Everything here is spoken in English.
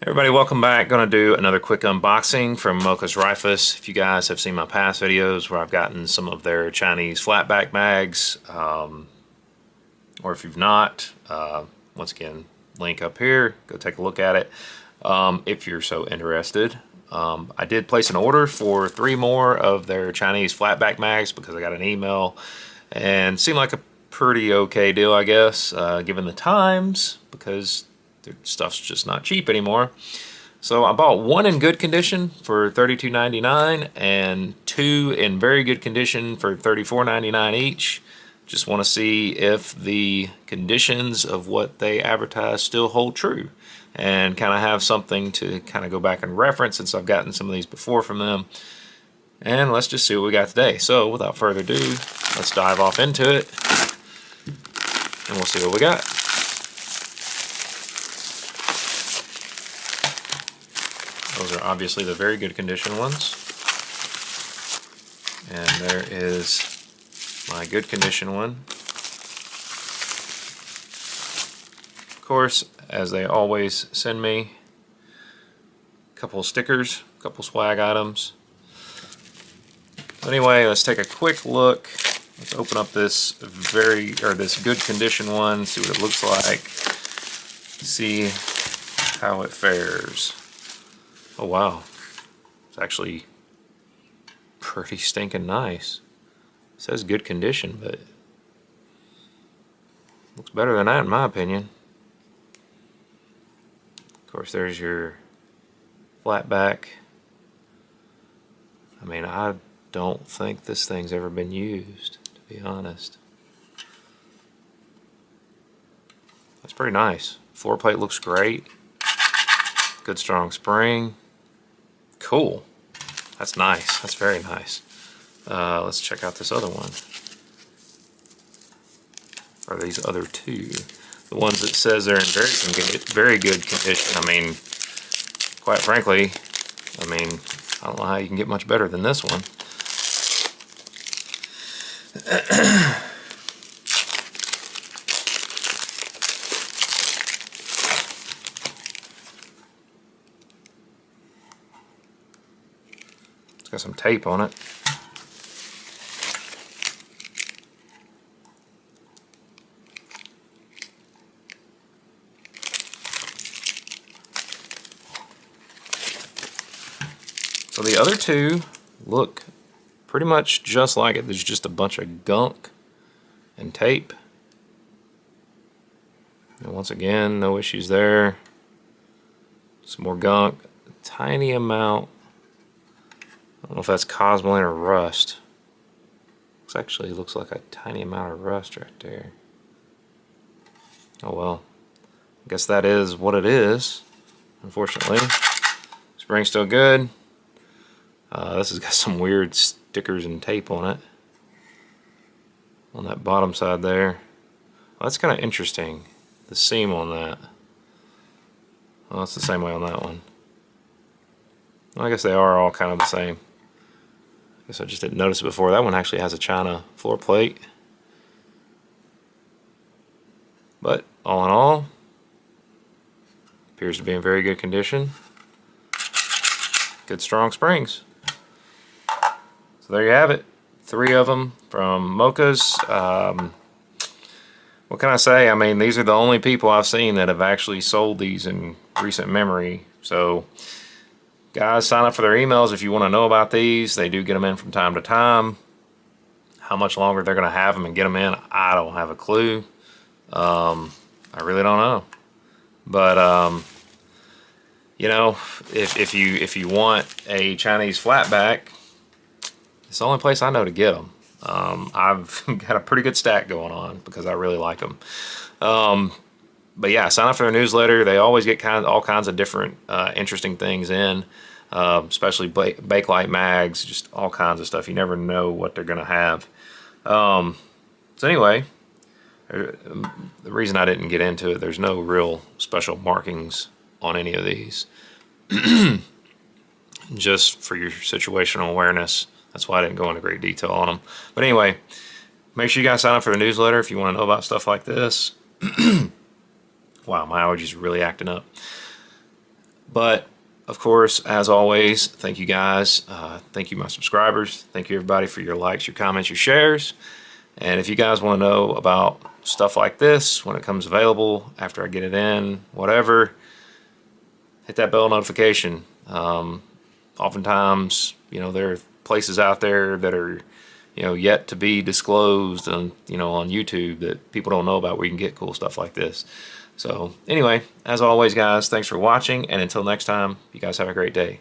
Everybody, welcome back. Going to do another quick unboxing from Mokas Raifus. If you guys have seen my past videos where I've gotten some of their Chinese flatback mags, or if you've not, once again, link up here. Go take a look at it if you're so interested. I did place an order for 3 more of their Chinese flatback mags because I got an email and it seemed like a pretty okay deal, I guess, given the times, because their stuff's just not cheap anymore. So I bought 1 in good condition for $32.99 and 2 in very good condition for $34.99 each. Just want to see if the conditions of what they advertise still hold true and kind of have something to kind of go back and reference, since I've gotten some of these before from them. And let's just see what we got today. So without further ado, let's dive off into it and we'll see what we got. Those are obviously the very good condition ones. And there is my good condition one. Of course, as they always send me, a couple of stickers, a couple swag items. Anyway, let's take a quick look. Let's open up this this good condition one, see what it looks like, see how it fares. Oh wow, it's actually pretty stinking nice. It says good condition, but looks better than that in my opinion. Of course, there's your flat back. I mean, I don't think this thing's ever been used, to be honest. That's pretty nice. Floor plate looks great. Good strong spring. Cool. That's nice. That's very nice. Let's check out this other one. Or these other 2. The ones that says they're in very good condition. I mean, quite frankly, I don't know how you can get much better than this one. Got some tape on it. So the other 2 look pretty much just like it. There's just a bunch of gunk and tape. And once again, no issues there. Some more gunk, a tiny amount. I don't know if that's cosmoline or rust. This actually looks like a tiny amount of rust right there. Oh well. I guess that is what it is, unfortunately. Spring's still good. This has got some weird stickers and tape on it. On that bottom side there. Well, that's kind of interesting. The seam on that. Well, it's the same way on that one. Well, I guess they are all kind of the same. I guess I just didn't notice it before. That one actually has a China floor plate. But all in all, appears to be in very good condition. Good strong springs. So there you have it. 3 of them from Mokas. What can I say? I mean, these are the only people I've seen that have actually sold these in recent memory. So guys, sign up for their emails if you want to know about these. They do get them in from time to time. How much longer they're going to have them and get them in, I don't have a clue. I really don't know. But you know, if you want a Chinese flatback, it's the only place I know to get them. I've got a pretty good stack going on because I really like them. But yeah, sign up for their newsletter. They always get all kinds of different interesting things in, especially Bakelite mags, just all kinds of stuff. You never know what they're going to have. So anyway, the reason I didn't get into it, there's no real special markings on any of these. Just for your situational awareness. That's why I didn't go into great detail on them. But anyway, make sure you guys sign up for the newsletter if you want to know about stuff like this. Wow, my allergies are really acting up. But of course, as always, thank you guys. Thank you, my subscribers. Thank you, everybody, for your likes, your comments, your shares. And if you guys want to know about stuff like this when it comes available, after I get it in, whatever, hit that bell notification. Oftentimes, there are places out there that are, yet to be disclosed on, on YouTube that people don't know about where you can get cool stuff like this. So anyway, as always, guys, thanks for watching. And until next time, you guys have a great day.